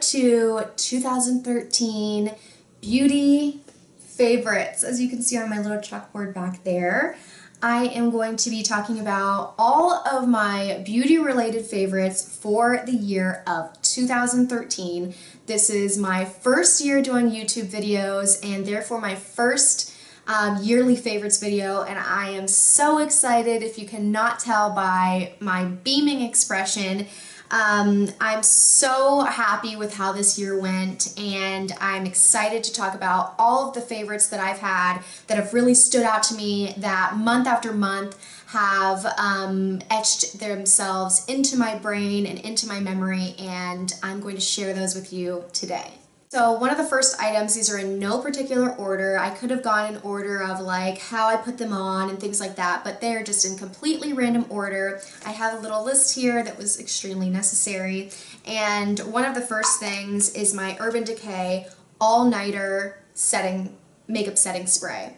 to 2013 beauty favorites. As you can see on my little chalkboard back there, I am going to be talking about all of my beauty related favorites for the year of 2013. This is my first year doing YouTube videos and therefore my first yearly favorites video, and I am so excited. If you cannot tell by my beaming expression, I'm so happy with how this year went, and I'm excited to talk about all of the favorites that I've had that have really stood out to me, that month after month have etched themselves into my brain and into my memory, and I'm going to share those with you today. So one of the first items, these are in no particular order. I could have gone in order of like how I put them on and things like that, but they're just in completely random order. I have a little list here that was extremely necessary, and one of the first things is my Urban Decay All-Nighter Makeup Setting Spray.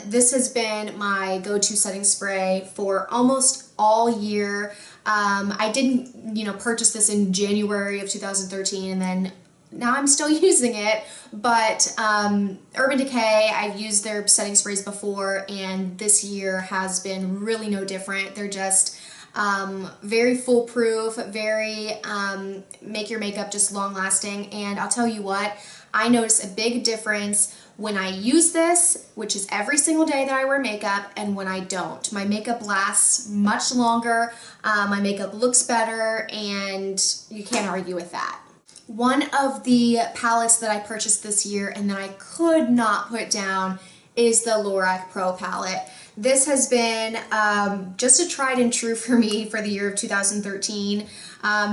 This has been my go-to setting spray for almost all year. I didn't, purchase this in January of 2013, and then now I'm still using it, but Urban Decay, I've used their setting sprays before, and this year has been really no different. They're just very foolproof, very make your makeup just long lasting, and I'll tell you what, I notice a big difference when I use this, which is every single day that I wear makeup, and when I don't. My makeup lasts much longer, my makeup looks better, and you can't argue with that. One of the palettes that I purchased this year and that I could not put down is the Lorac Pro palette. This has been just a tried and true for me for the year of 2013.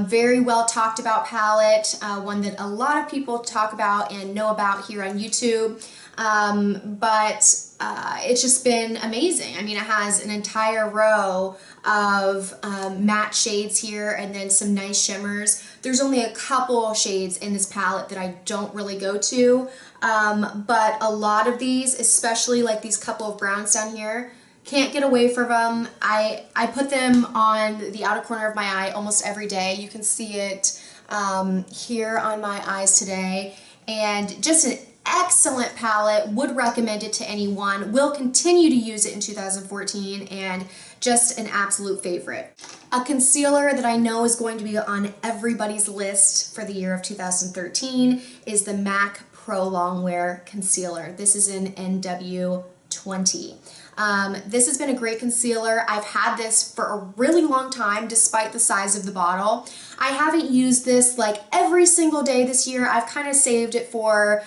Very well talked about palette, one that a lot of people talk about and know about here on YouTube, but it's just been amazing. I mean, it has an entire row of matte shades here and then some nice shimmers. There's only a couple shades in this palette that I don't really go to, but a lot of these, especially like these couple of browns down here, can't get away from them. I put them on the outer corner of my eye almost every day. You can see it here on my eyes today, and just an excellent palette. Would recommend it to anyone. Will continue to use it in 2014, and just an absolute favorite. A concealer that I know is going to be on everybody's list for the year of 2013 is the MAC Pro Longwear Concealer. This is in NW20. This has been a great concealer. I've had this for a really long time despite the size of the bottle. I haven't used this like every single day this year. I've kind of saved it for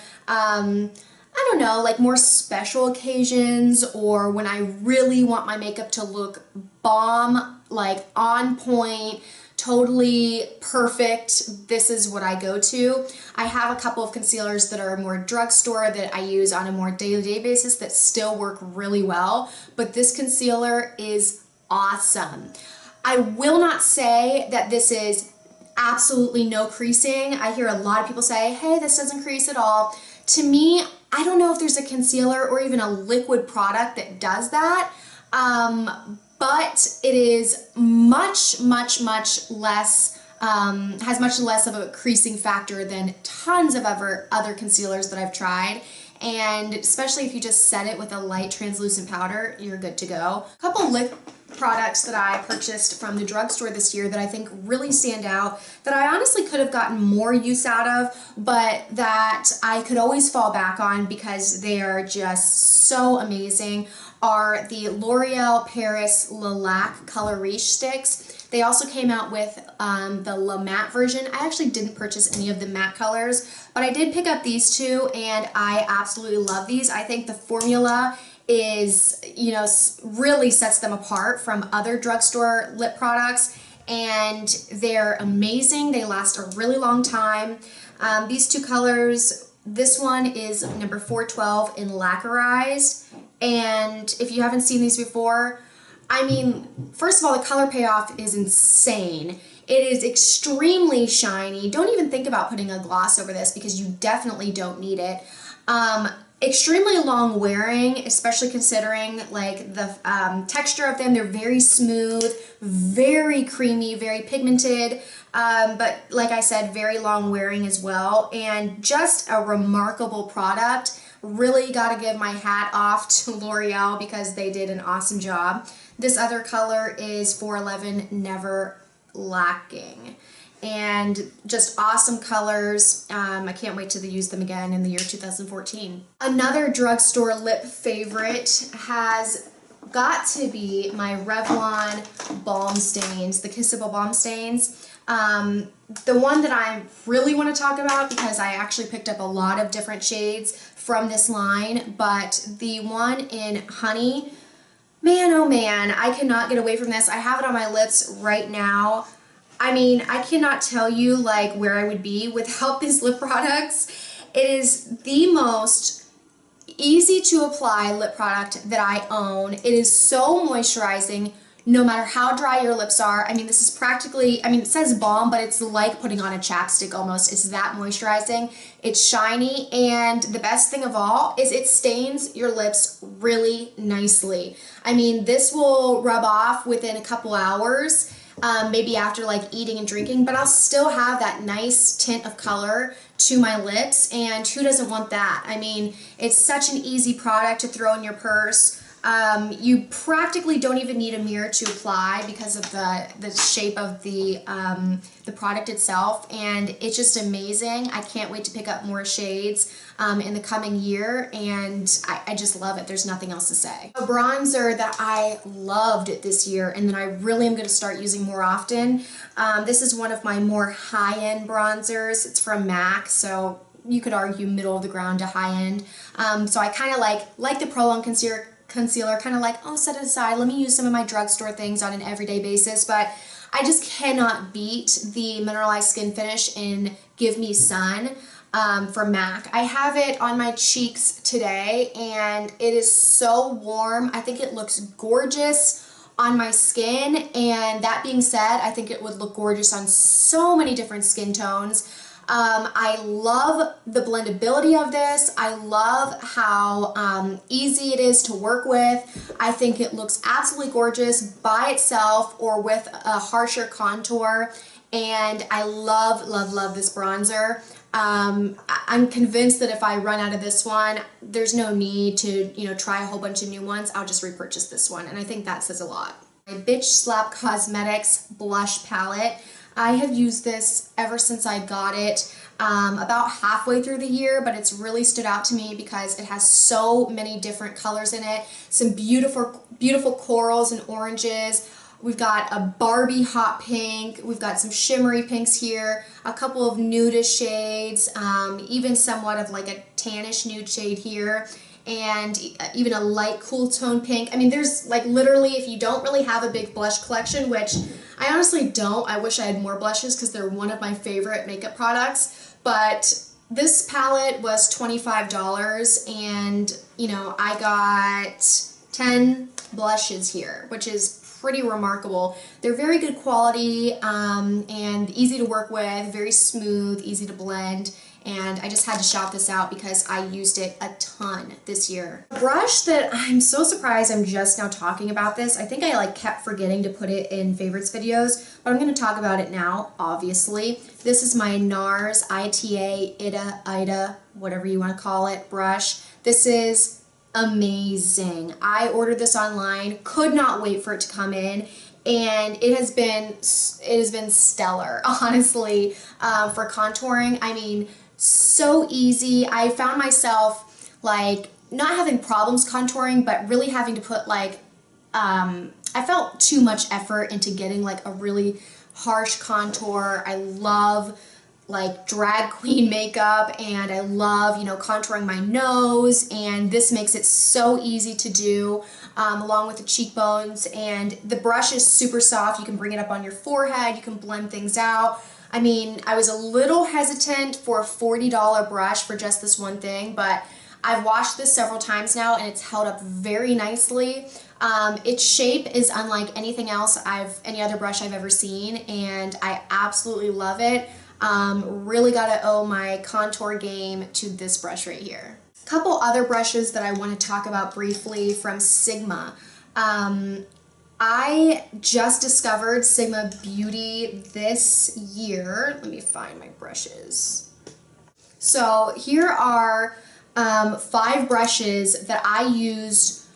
I don't know, like more special occasions, or when I really want my makeup to look bomb, like on point, totally perfect. This is what I go to. I have a couple of concealers that are more drugstore that I use on a more day-to-day basis that still work really well, but this concealer is awesome. I will not say that this is absolutely no creasing. I hear a lot of people say, hey, this doesn't crease at all. To me, I don't know if there's a concealer or even a liquid product that does that, but it is much less, has much less of a creasing factor than tons of other concealers that I've tried. And especially if you just set it with a light translucent powder, you're good to go. A couple lip products that I purchased from the drugstore this year that I think really stand out, that I honestly could have gotten more use out of, but that I could always fall back on because they are just so amazing, are the L'Oreal Paris Lilac Color Riche sticks. They also came out with the La Matte version. I actually didn't purchase any of the matte colors, but I did pick up these two, and I absolutely love these. I think the formula is, really sets them apart from other drugstore lip products, and they're amazing. They last a really long time. These two colors, this one is number 412 in Lacquerized, and if you haven't seen these before, I mean, first of all, the color payoff is insane. It is extremely shiny. Don't even think about putting a gloss over this because you definitely don't need it. extremely long wearing, especially considering like the texture of them. They're very smooth, very creamy, very pigmented, but like I said, very long wearing as well, and just a remarkable product. Really got to give my hat off to L'Oreal because they did an awesome job. This other color is 411 Never Lacking. And just awesome colors. I can't wait to use them again in the year 2014. Another drugstore lip favorite has got to be my Revlon Balm Stains, the Kissable Balm Stains. The one that I really want to talk about, because I actually picked up a lot of different shades from this line, but the one in Honey, man oh man, I cannot get away from this. I have it on my lips right now. I mean, I cannot tell you like where I would be without these lip products. It is the most easy to apply lip product that I own. It is so moisturizing no matter how dry your lips are. I mean, this is practically, I mean, it says balm, but it's like putting on a chapstick almost. It's that moisturizing. It's shiny, and the best thing of all is it stains your lips really nicely. I mean, this will rub off within a couple hours. Maybe after like eating and drinking, but I'll still have that nice tint of color to my lips, and who doesn't want that? I mean, it's such an easy product to throw in your purse. You practically don't even need a mirror to apply because of the shape of the product itself, and it's just amazing. I can't wait to pick up more shades in the coming year, and I just love it. There's nothing else to say. A bronzer that I loved this year and that I really am going to start using more often. This is one of my more high-end bronzers. It's from MAC, so you could argue middle of the ground to high-end. So I kind of like the Pro On concealer, kind of like, oh, set it aside, let me use some of my drugstore things on an everyday basis, but I just cannot beat the mineralized skin finish in Give Me Sun from MAC. I have it on my cheeks today, and it is so warm. I think it looks gorgeous on my skin, and that being said, I think it would look gorgeous on so many different skin tones. I love the blendability of this. I love how easy it is to work with. I think it looks absolutely gorgeous by itself or with a harsher contour, and I love, love, love this bronzer. I'm convinced that if I run out of this one, there's no need to, try a whole bunch of new ones. I'll just repurchase this one, and I think that says a lot. My Bitch Slap Cosmetics blush palette. I have used this ever since I got it, about halfway through the year, but it's really stood out to me because it has so many different colors in it. Some beautiful, beautiful corals and oranges. We've got a Barbie hot pink. We've got some shimmery pinks here, a couple of nudish shades, even somewhat of like a tannish nude shade here, and even a light cool tone pink. I mean, there's like literally, if you don't really have a big blush collection, which I honestly don't, I wish I had more blushes because they're one of my favorite makeup products, but this palette was $25, and I got 10 blushes here, which is pretty remarkable. They're very good quality and easy to work with, very smooth, easy to blend, and I just had to shout this out because I used it a ton this year. A brush that I'm so surprised I'm just now talking about this. I think I kept forgetting to put it in favorites videos, but I'm going to talk about it now, obviously. This is my NARS Ida, whatever you want to call it, brush. This is amazing. I ordered this online, could not wait for it to come in, and it has been stellar, honestly, for contouring. I mean, so easy. I found myself not having problems contouring, but really having to put I felt too much effort into getting a really harsh contour. I love drag queen makeup, and I love, contouring my nose, and this makes it so easy to do, along with the cheekbones, and the brush is super soft. You can bring it up on your forehead, you can blend things out. I mean, I was a little hesitant for a $40 brush for just this one thing, but I've washed this several times now, and it's held up very nicely. Its shape is unlike anything else any other brush I've ever seen, and I absolutely love it. Really gotta owe my contour game to this brush right here. Couple other brushes that I want to talk about briefly from Sigma. I just discovered Sigma Beauty this year. Let me find my brushes. So here are 5 brushes that I used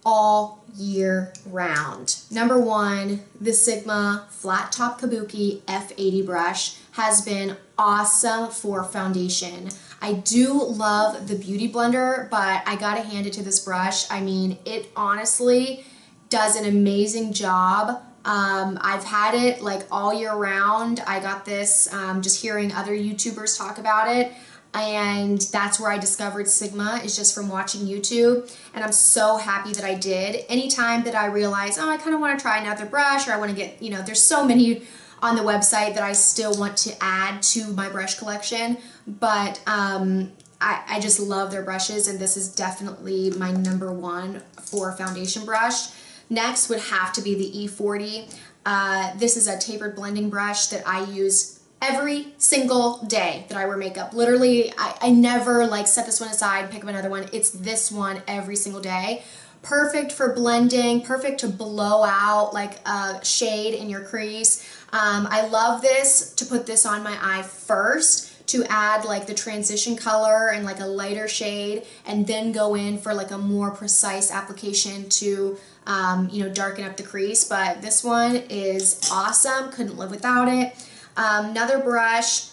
all year round. Number 1, the Sigma Flat Top Kabuki F80 brush has been awesome for foundation. I do love the Beauty Blender, but I gotta hand it to this brush. I mean, it honestly does an amazing job. I've had it like all year round. I got this just hearing other YouTubers talk about it, and that's where I discovered Sigma, is just from watching YouTube, and I'm so happy that I did. Anytime that I realize, oh, I kind of want to try another brush, or I want to get, there's so many on the website that I still want to add to my brush collection, but I just love their brushes, and this is definitely my number 1 for foundation brush. Next would have to be the E40. This is a tapered blending brush that I use every single day that I wear makeup. Literally, I never like set this one aside, pick up another one. It's this one every single day. Perfect for blending, perfect to blow out like a shade in your crease. I love this to put this on my eye first to add like the transition color and like a lighter shade, and then go in for like a more precise application to darken up the crease. But this one is awesome, couldn't live without it. Another brush,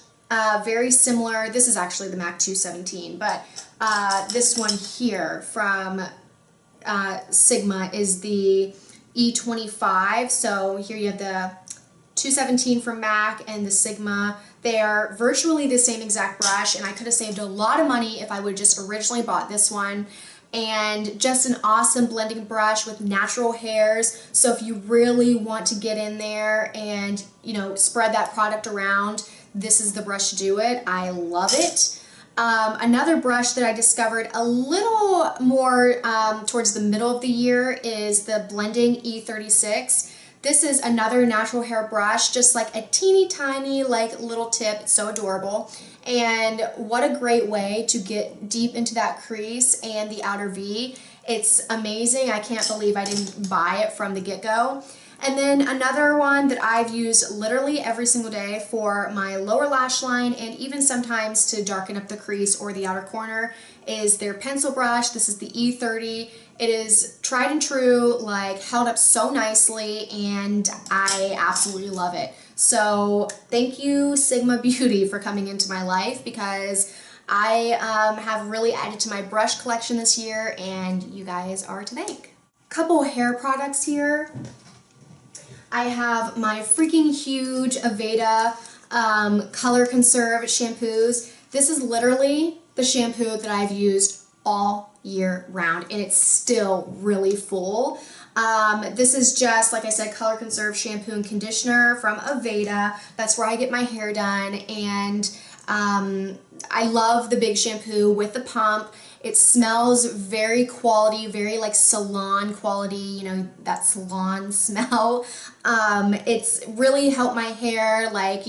very similar, this is actually the MAC 217, but this one here from Sigma is the E25. So here you have the 217 from MAC and the Sigma. They are virtually the same exact brush, and I could have saved a lot of money if I would have just originally bought this one. And just an awesome blending brush with natural hairs. So if you really want to get in there and spread that product around, this is the brush to do it. I love it. Another brush that I discovered a little more towards the middle of the year is the Blending E36. This is another natural hair brush, just like a teeny tiny like little tip. It's so adorable. And what a great way to get deep into that crease and the outer V. It's amazing. I can't believe I didn't buy it from the get-go. And then another one that I've used literally every single day for my lower lash line, and even sometimes to darken up the crease or the outer corner, is their pencil brush. This is the E30. It is tried and true, like held up so nicely, and I absolutely love it. So thank you, Sigma Beauty, for coming into my life, because I have really added to my brush collection this year, and you guys are to thank. Couple hair products here. I have my freaking huge Aveda Color Conserve shampoos. This is literally the shampoo that I've used all year round, and it's still really full. This is just, like I said, Color Conserve shampoo and conditioner from Aveda. That's where I get my hair done, and I love the big shampoo with the pump. It smells very quality, very like salon quality, that salon smell. It's really helped my hair like,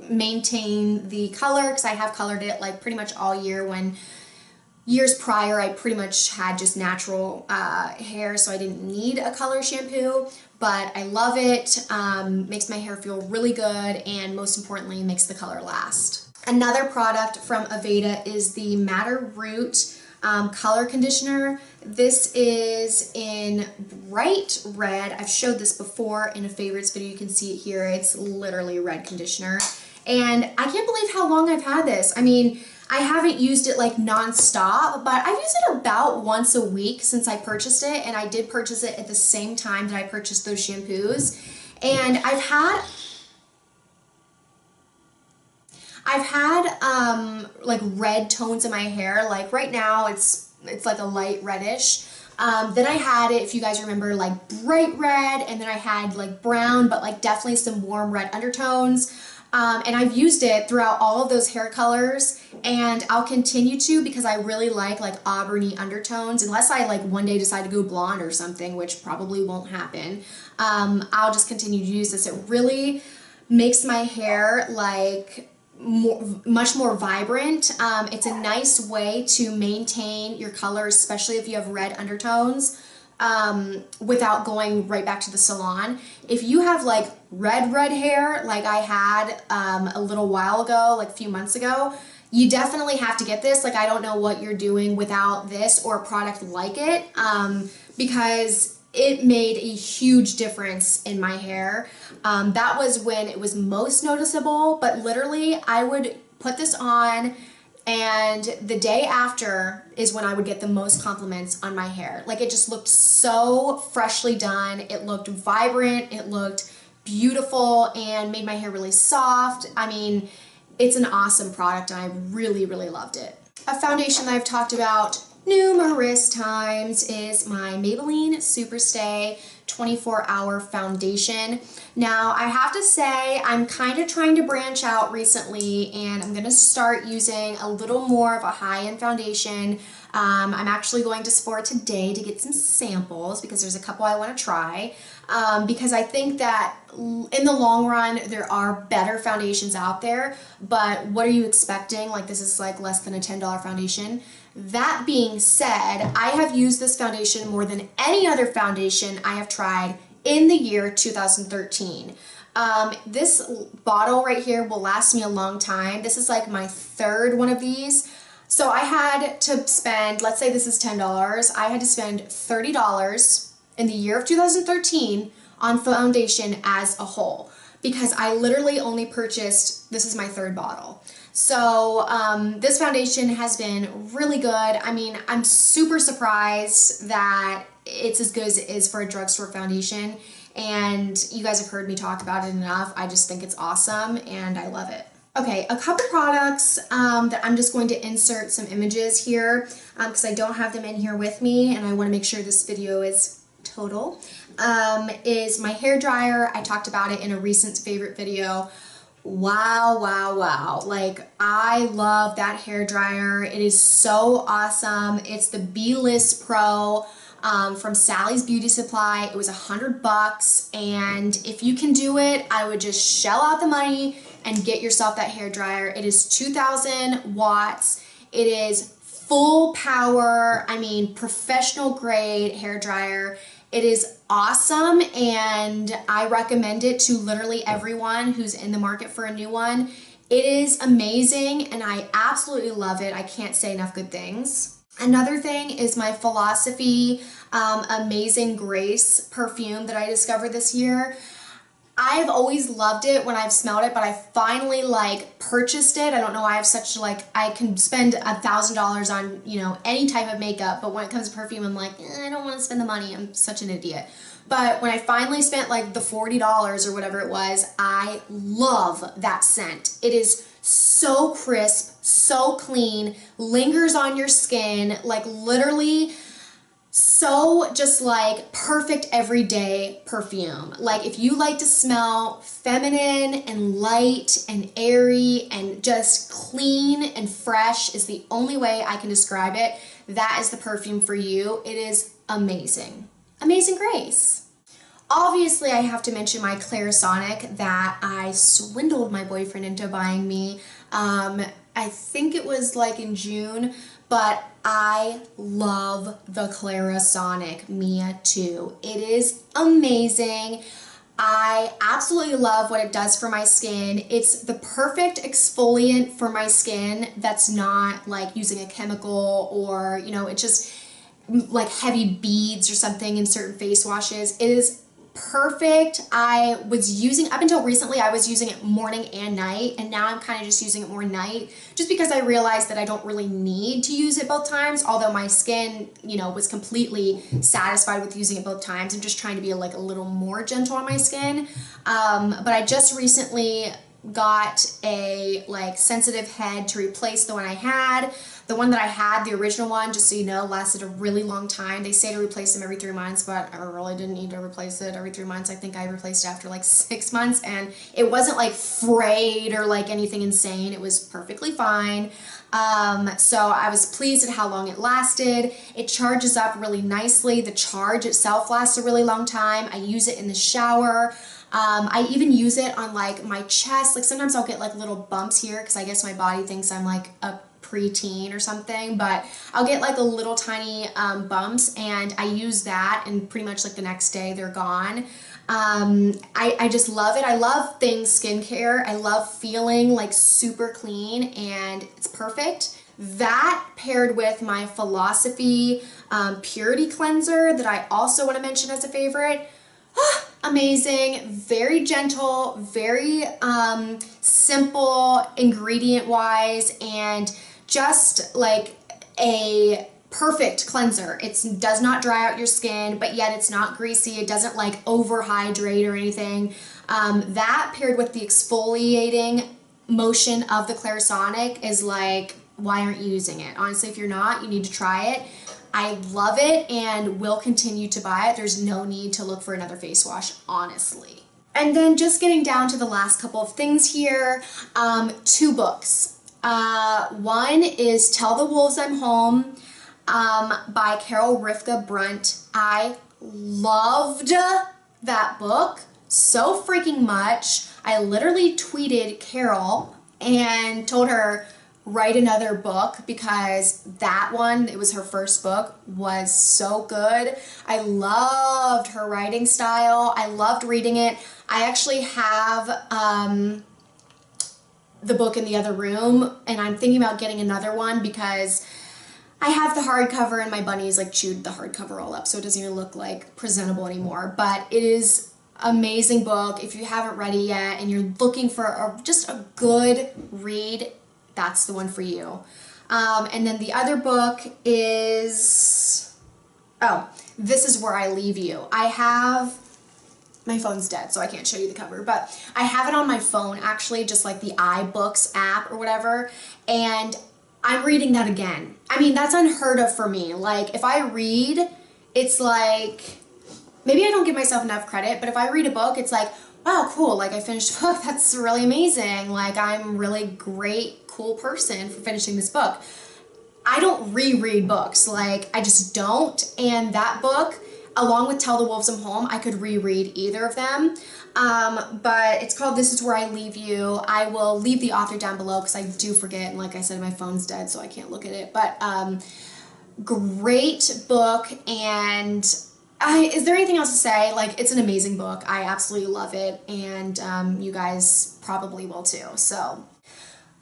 maintain the color, because I have colored it like pretty much all year, when years prior I pretty much had just natural hair, so I didn't need a color shampoo. But I love it, makes my hair feel really good, and most importantly makes the color last. Another product from Aveda is the Matter Root Color Conditioner. This is in bright red. I've showed this before in a favorites video. You can see it here. It's literally red conditioner. And I can't believe how long I've had this. I mean, I haven't used it like non-stop, but I've used it about once a week since I purchased it, and I did purchase it at the same time that I purchased those shampoos. And I've had like red tones in my hair. Like right now it's like a light reddish. Then I had it, if you guys remember, like bright red, and then I had like brown, but like definitely some warm red undertones. And I've used it throughout all of those hair colors, and I'll continue to, because I really like auburny undertones, unless I like one day decide to go blonde or something, which probably won't happen. I'll just continue to use this. It really makes my hair like much more vibrant. It's a nice way to maintain your colors, especially if you have red undertones, without going right back to the salon. If you have like red hair like I had a little while ago, like a few months ago, you definitely have to get this. Like, I don't know what you're doing without this or a product like it, because it made a huge difference in my hair. That was when it was most noticeable, but literally I would put this on and the day after is when I would get the most compliments on my hair. Like, it just looked so freshly done. It looked vibrant, it looked beautiful, and made my hair really soft. I mean, it's an awesome product and I really, really loved it. A foundation that I've talked about numerous times is my Maybelline Superstay 24-hour foundation. Now, I have to say, I'm kind of trying to branch out recently, and I'm going to start using a little more of a high-end foundation. I'm actually going to Sephora today to get some samples because there's a couple I want to try, because I think that in the long run there are better foundations out there, but what are you expecting? Like, this is like less than a $10 foundation. That being said, I have used this foundation more than any other foundation I have tried in the year 2013. This bottle right here will last me a long time. This is like my third one of these. So I had to spend, let's say this is $10, I had to spend $30 in the year of 2013 on foundation as a whole, because I literally only purchased, this is my third bottle. So this foundation has been really good. I mean, I'm super surprised that it's as good as it is for a drugstore foundation, and you guys have heard me talk about it enough. I just think it's awesome and I love it. Okay, a couple products that I'm just going to insert some images here because I don't have them in here with me and I want to make sure this video is total, is my hair dryer. I talked about it in a recent favorite video. Wow, wow, wow. Like, I love that hair dryer. It is so awesome. It's the B-List Pro from Sally's Beauty Supply. It was $100, and if you can do it, I would just shell out the money and get yourself that hair dryer. It is 2,000 watts. It is full power, I mean, professional grade hair dryer. It is awesome, and I recommend it to literally everyone who's in the market for a new one. It is amazing, and I absolutely love it. I can't say enough good things. Another thing is my Philosophy Amazing Grace perfume that I discovered this year. I've always loved it when I've smelled it, but I finally like purchased it. I don't know why I have such like, I can spend $1,000 on, you know, any type of makeup, but when it comes to perfume, I'm like, I don't want to spend the money. I'm such an idiot. But when I finally spent like the $40 or whatever it was, I love that scent. It is so crisp, so clean, lingers on your skin, like literally so just like perfect everyday perfume. Like, if you like to smell feminine and light and airy and just clean and fresh is the only way I can describe it, that is the perfume for you. It is amazing. Amazing Grace. Obviously, I have to mention my Clarisonic that I swindled my boyfriend into buying me. I think it was like in June, but I love the Clarisonic Mia 2. It is amazing. I absolutely love what it does for my skin. It's the perfect exfoliant for my skin that's not like using a chemical or, you know, it's just like heavy beads or something in certain face washes. It is perfect. I was using, up until recently, I was using it morning and night, and now I'm kind of just using it more night, just because I realized that I don't really need to use it both times, although my skin, you know, was completely satisfied with using it both times. I'm just trying to be like a little more gentle on my skin, but I just recently got a like sensitive head to replace the one I had. The one that I had, the original one, just so you know, lasted a really long time. They say to replace them every 3 months, but I really didn't need to replace it every 3 months. I think I replaced it after like 6 months, and it wasn't like frayed or like anything insane. It was perfectly fine. So I was pleased at how long it lasted. It charges up really nicely. The charge itself lasts a really long time. I use it in the shower. I even use it on like my chest. Like sometimes I'll get like little bumps here because I guess my body thinks I'm like a preteen or something, but I'll get like a little tiny bumps, and I use that, and pretty much like the next day they're gone. I just love it. I love things skincare. I love feeling like super clean, and it's perfect. That paired with my Philosophy Purity Cleanser that I also want to mention as a favorite. Amazing, very gentle, very simple ingredient wise, and just like a perfect cleanser. It does not dry out your skin, but yet it's not greasy. It doesn't like over hydrate or anything. That paired with the exfoliating motion of the Clarisonic is like, why aren't you using it? Honestly, if you're not, you need to try it. I love it and will continue to buy it. There's no need to look for another face wash, honestly. And then just getting down to the last couple of things here, 2 books. One is Tell the Wolves I'm Home by Carol Rifka Brunt. I loved that book so freaking much. I literally tweeted Carol and told her, write another book, because that one, it was her first book, was so good. I loved her writing style. I loved reading it. I actually have the book in the other room, and I'm thinking about getting another one because I have the hardcover and my bunnies like chewed the hardcover all up, so it doesn't even look like presentable anymore. But it is amazing book. If you haven't read it yet and you're looking for just a good read, that's the one for you. And then the other book is, This Is Where I Leave You. I have, my phone's dead, so I can't show you the cover, but I have it on my phone, actually, just like the iBooks app or whatever, and I'm reading that again. I mean, that's unheard of for me. Like, if I read, it's like, maybe I don't give myself enough credit, but if I read a book, it's like, wow, cool, like I finished a book, that's really amazing. Like, I'm really great, cool person for finishing this book. I don't reread books, like I just don't, and that book, along with Tell the Wolves I'm Home, I could reread either of them, but it's called This Is Where I Leave You. I will leave the author down below because I do forget, and like I said, my phone's dead, so I can't look at it, but great book, and is there anything else to say? Like, it's an amazing book. I absolutely love it, and you guys probably will too, so.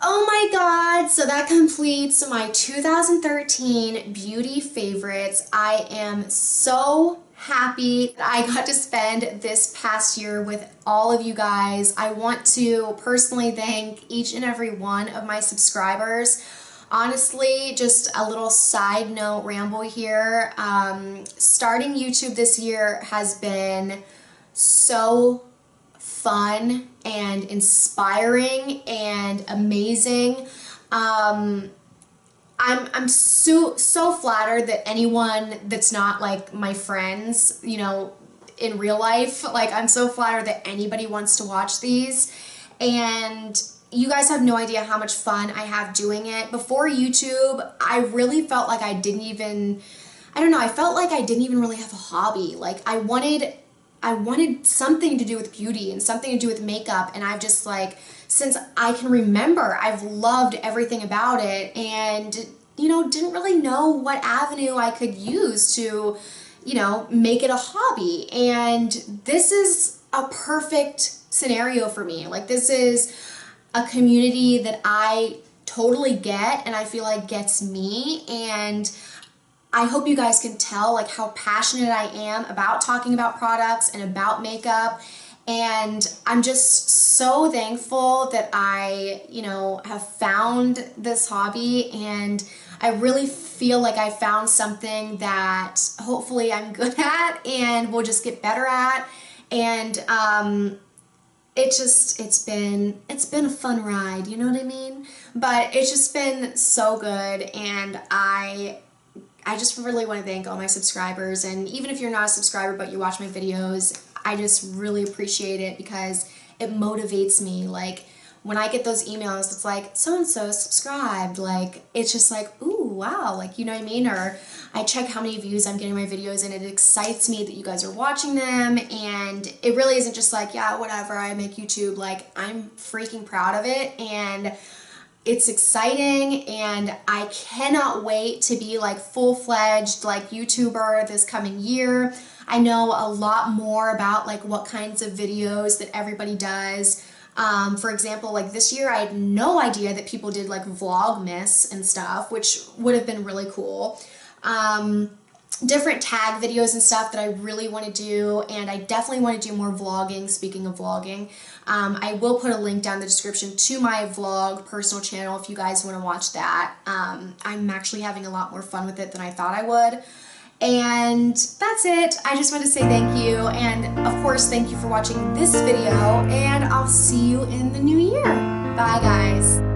Oh my god, so that completes my 2013 beauty favorites. I am so happy that I got to spend this past year with all of you guys. I want to personally thank each and every one of my subscribers. Honestly, just a little side note ramble here. Starting YouTube this year has been so fun and inspiring and amazing. I'm so flattered that anyone that's not like my friends, you know, in real life, like I'm so flattered that anybody wants to watch these, and you guys have no idea how much fun I have doing it. Before YouTube, I really felt like I didn't even really have a hobby. Like I wanted something to do with beauty and something to do with makeup, and I've just like, since I can remember, I've loved everything about it, and you know, didn't really know what avenue I could use to, you know, make it a hobby. And this is a perfect scenario for me. Like, this is a community that I totally get, and I feel like gets me, and I hope you guys can tell like how passionate I am about talking about products and about makeup, and I'm just so thankful that I, you know, have found this hobby, and I really feel like I found something that hopefully I'm good at and will just get better at, and it's been a fun ride, you know what I mean? But it's just been so good, and I just really want to thank all my subscribers, and even if you're not a subscriber but you watch my videos, I just really appreciate it because it motivates me. Like, when I get those emails, it's like, so-and-so subscribed, like, it's just like, ooh, wow, like, you know what I mean? Or I check how many views I'm getting my videos and it excites me that you guys are watching them, and it really isn't just like, yeah, whatever, I make YouTube. Like, I'm freaking proud of it, and it's exciting, and I cannot wait to be like full-fledged like YouTuber this coming year. I know a lot more about like what kinds of videos that everybody does. For example, like this year I had no idea that people did like Vlogmas and stuff, which would have been really cool. Different tag videos and stuff that I really want to do, and I definitely want to do more vlogging. Speaking of vlogging, I will put a link down in the description to my vlog personal channel if you guys want to watch that. I'm actually having a lot more fun with it than I thought I would. And that's it. I just want to say thank you, and of course thank you for watching this video, and I'll see you in the new year. Bye guys.